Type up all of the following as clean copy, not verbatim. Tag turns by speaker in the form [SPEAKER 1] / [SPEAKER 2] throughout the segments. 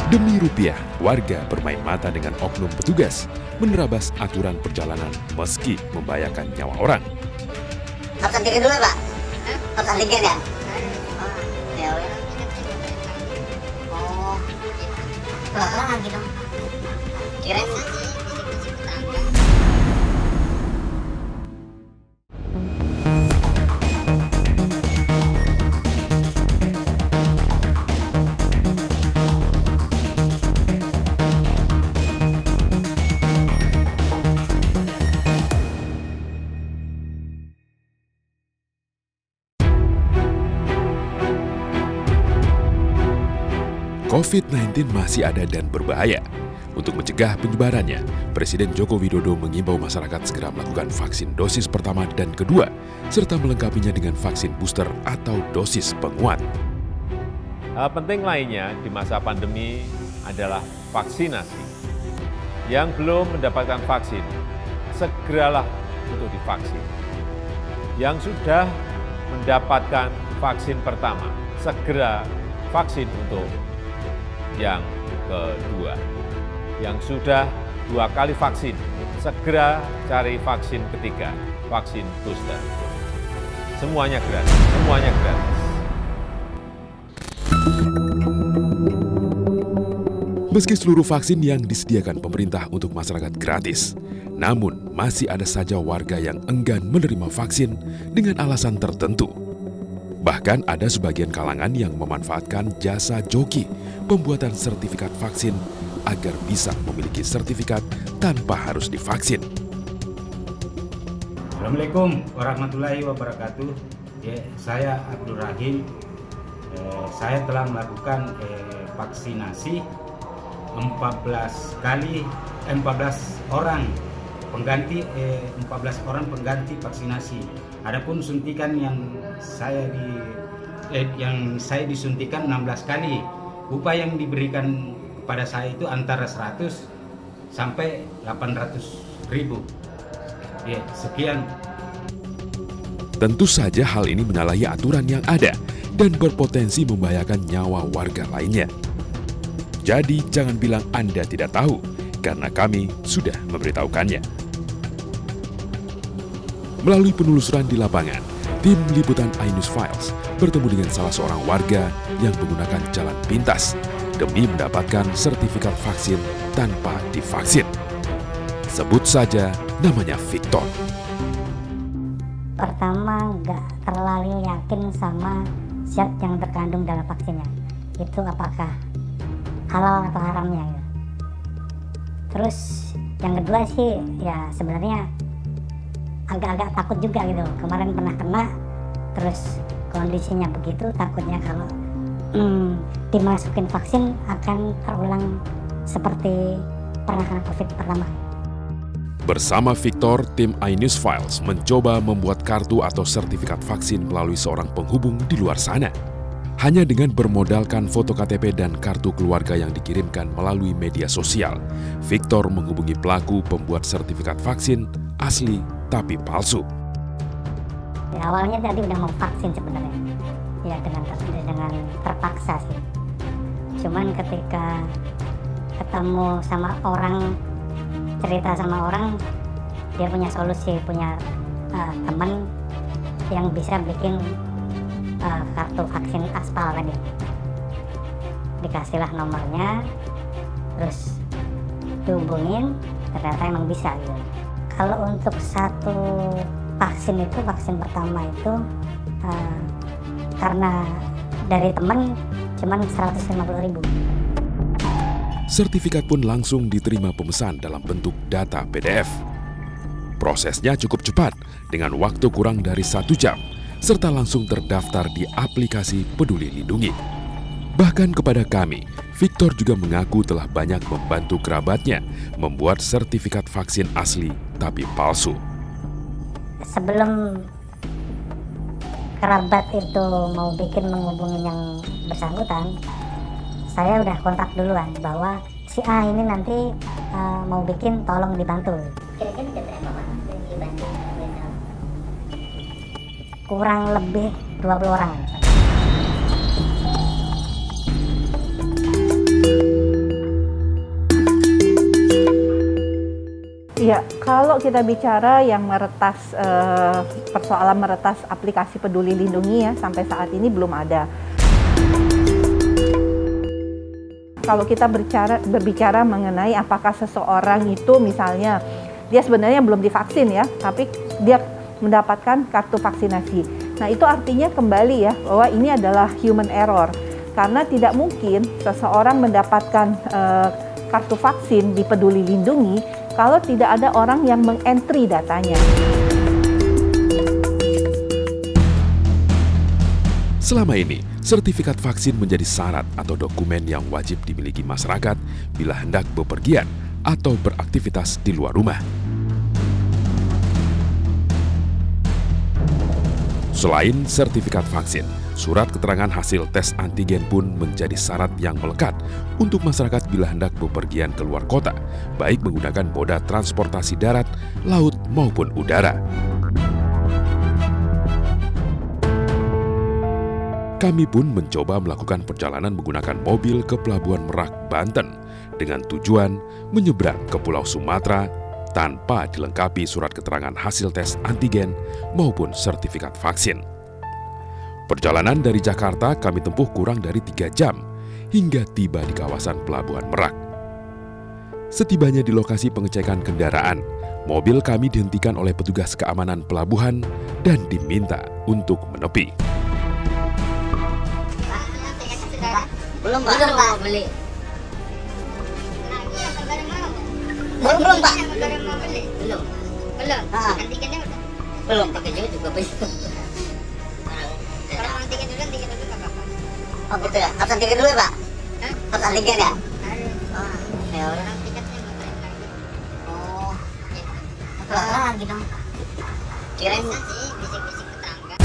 [SPEAKER 1] Demi rupiah, warga bermain mata dengan oknum petugas, menerabas aturan perjalanan meski membahayakan nyawa orang.
[SPEAKER 2] Harus antigen dulu, Pak? Harus antigen ya? Ya udah. Oh, pelan-pelan gitu. Kirain
[SPEAKER 1] COVID-19 masih ada dan berbahaya. Untuk mencegah penyebarannya, Presiden Joko Widodo mengimbau masyarakat segera melakukan vaksin dosis pertama dan kedua, serta melengkapinya dengan vaksin booster atau dosis penguat.
[SPEAKER 3] Hal penting lainnya di masa pandemi adalah vaksinasi. Yang belum mendapatkan vaksin, segeralah untuk divaksin. Yang sudah mendapatkan vaksin pertama, segera vaksin untuk yang kedua. Yang sudah 2 kali vaksin, segera cari vaksin ketiga, vaksin booster. Semuanya gratis, semuanya gratis.
[SPEAKER 1] Meski seluruh vaksin yang disediakan pemerintah untuk masyarakat gratis, namun masih ada saja warga yang enggan menerima vaksin dengan alasan tertentu. Bahkan ada sebagian kalangan yang memanfaatkan jasa joki pembuatan sertifikat vaksin agar bisa memiliki sertifikat tanpa harus divaksin.
[SPEAKER 4] Assalamualaikum warahmatullahi wabarakatuh. Saya Abdul Rahim. Saya telah melakukan vaksinasi 14 orang pengganti 14 orang pengganti vaksinasi. Adapun suntikan yang saya disuntikan 16 kali. Upah yang diberikan kepada saya itu antara 100 sampai 800 ribu. Sekian.
[SPEAKER 1] Tentu saja hal ini menyalahi aturan yang ada dan berpotensi membahayakan nyawa warga lainnya. Jadi jangan bilang Anda tidak tahu, karena kami sudah memberitahukannya. Melalui penelusuran di lapangan, tim liputan iNews Files bertemu dengan salah seorang warga yang menggunakan jalan pintas demi mendapatkan sertifikat vaksin tanpa divaksin. Sebut saja namanya Victor.
[SPEAKER 2] pertama nggak terlalu yakin sama zat yang terkandung dalam vaksinnya. Itu apakah halal atau haramnya gitu. Terus yang kedua sih ya sebenarnya agak-agak takut juga gitu. Kemarin pernah kena, terus kondisinya begitu, takutnya kalau dimasukin vaksin akan terulang seperti pernah kena COVID pertama.
[SPEAKER 1] Bersama Victor, tim iNews Files mencoba membuat kartu atau sertifikat vaksin melalui seorang penghubung di luar sana. Hanya dengan bermodalkan foto KTP dan kartu keluarga yang dikirimkan melalui media sosial, Victor menghubungi pelaku pembuat sertifikat vaksin asli tapi palsu.
[SPEAKER 2] Ya, awalnya tadi udah mau vaksin sebenarnya, ya dengan terpaksa sih. Cuman ketika ketemu sama orang, cerita sama orang, dia punya solusi, punya teman yang bisa bikin kartu vaksin aspal tadi. Dikasihlah nomornya, terus dihubungin, ternyata emang bisa gitu. Kalau untuk satu vaksin itu, vaksin pertama itu karena dari teman cuman 150.000.
[SPEAKER 1] Sertifikat pun langsung diterima pemesan dalam bentuk data PDF. Prosesnya cukup cepat dengan waktu kurang dari 1 jam, serta langsung terdaftar di aplikasi Peduli Lindungi. Bahkan kepada kami, Victor juga mengaku telah banyak membantu kerabatnya membuat sertifikat vaksin asli tapi palsu.
[SPEAKER 2] Sebelum kerabat itu mau menghubungi yang bersangkutan, saya udah kontak duluan bahwa si A ini nanti mau bikin, tolong dibantu. Kira-kira berapa orang dibantu? Kurang lebih 20 orang.
[SPEAKER 5] Kalau kita bicara yang meretas, persoalan meretas aplikasi Peduli Lindungi ya, sampai saat ini belum ada. Kalau kita berbicara mengenai apakah seseorang itu misalnya, dia sebenarnya belum divaksin ya, tapi dia mendapatkan kartu vaksinasi. Nah itu artinya kembali ya, bahwa ini adalah human error. Karena tidak mungkin seseorang mendapatkan kartu vaksin di Peduli Lindungi kalau tidak ada orang yang mengentry datanya.
[SPEAKER 1] Selama ini, sertifikat vaksin menjadi syarat atau dokumen yang wajib dimiliki masyarakat bila hendak bepergian atau beraktivitas di luar rumah. Selain sertifikat vaksin, surat keterangan hasil tes antigen pun menjadi syarat yang melekat untuk masyarakat bila hendak bepergian ke luar kota, baik menggunakan moda transportasi darat, laut maupun udara. Kami pun mencoba melakukan perjalanan menggunakan mobil ke Pelabuhan Merak, Banten, dengan tujuan menyeberang ke Pulau Sumatera tanpa dilengkapi surat keterangan hasil tes antigen maupun sertifikat vaksin. Perjalanan dari Jakarta kami tempuh kurang dari 3 jam hingga tiba di kawasan Pelabuhan Merak. Setibanya di lokasi pengecekan kendaraan, mobil kami dihentikan oleh petugas keamanan pelabuhan dan diminta untuk menepi.
[SPEAKER 6] Belum Pak, beli. Belum Pak. Belum. Antigennya udah. Belum pakai juga belum. Kalau antigen dulu apa? Oh gitu ya. Harus antigen dulu ya Pak? Harus antigen ya? Oh, ya udah. Oh. Apa lagi dong? Kirain bisik-bisik tetangga.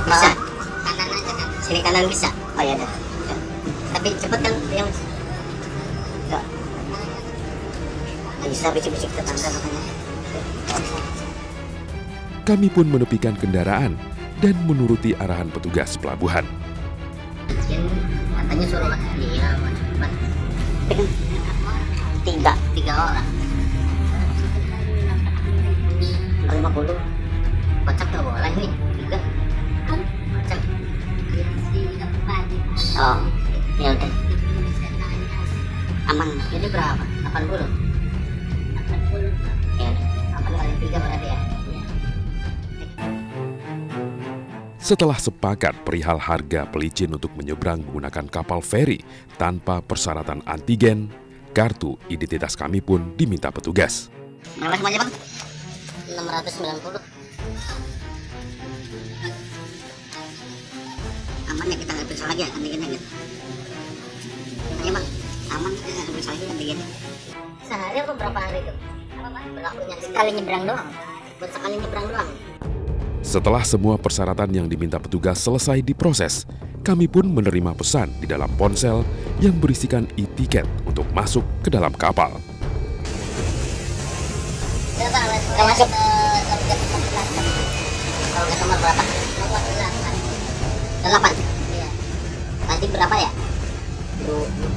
[SPEAKER 6] Bisa. Kanan aja kan. Sini kanan bisa. Oh ya udah. Tapi cepet kan yang enggak bisa bisik-bisik tetangga makanya.
[SPEAKER 1] Kami pun menepikan kendaraan dan menuruti arahan petugas pelabuhan.
[SPEAKER 6] Katanya suruh iya, tiga orang. 50. Kocak nggak boleh nih, 3. Kocak. Oh, ya udah. Aman. Jadi berapa? 80. Ya, 8 kali 3 berarti ya.
[SPEAKER 1] Setelah sepakat perihal harga pelicin untuk menyeberang menggunakan kapal feri tanpa persyaratan antigen, kartu identitas kami pun diminta petugas.
[SPEAKER 6] Berapa semuanya Bang? 690. Aman ya kita nggak periksa lagi ya antigennya gitu? Ayo Bang, aman kita nggak periksa lagi antigennya. Sehari atau berapa hari itu? Berlakunya sekali nyebrang doang. Buat sekali nyebrang doang.
[SPEAKER 1] Setelah semua persyaratan yang diminta petugas selesai diproses, kami pun menerima pesan di dalam ponsel yang berisikan e-tiket untuk masuk ke dalam kapal.
[SPEAKER 6] Kita masuk ke nomor berapa? Nomor 8. Iya. Tadi berapa ya?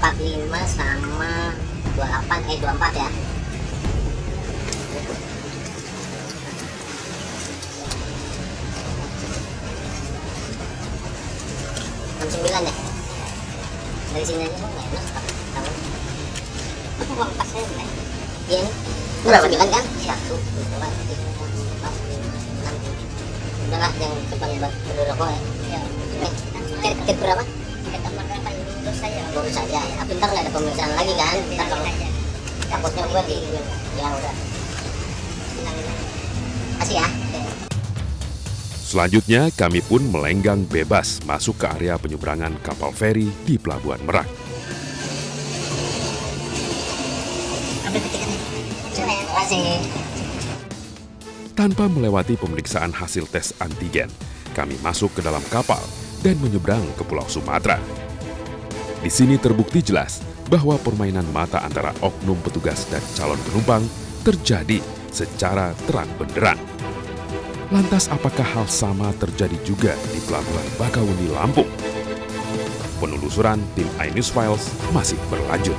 [SPEAKER 6] 45 sama 24 ya. Sembilan ya. Dari sini aja nggak enak tahu. Aku uang pas saya nih. Iya nih. Berapa 9 kan? 1, 2, 3, 4, 5, 6. Udahlah yang cepat buat beli rokok ya. Iya. Tiket berapa? Tiket nomor 8 lurus saja ya. Tapi ntar nggak ada pemeriksaan lagi kan? Ntar kalau takutnya gue di ya udah. Kasih ya.
[SPEAKER 1] Selanjutnya, kami pun melenggang bebas masuk ke area penyeberangan kapal feri di Pelabuhan Merak. Tanpa melewati pemeriksaan hasil tes antigen, kami masuk ke dalam kapal dan menyeberang ke Pulau Sumatera. Di sini terbukti jelas bahwa permainan mata antara oknum petugas dan calon penumpang terjadi secara terang benderang. Lantas apakah hal sama terjadi juga di Pelabuhan Bakahuni, Lampung? Penelusuran tim iNews Files masih berlanjut.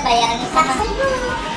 [SPEAKER 6] bayaran vaksin dulu.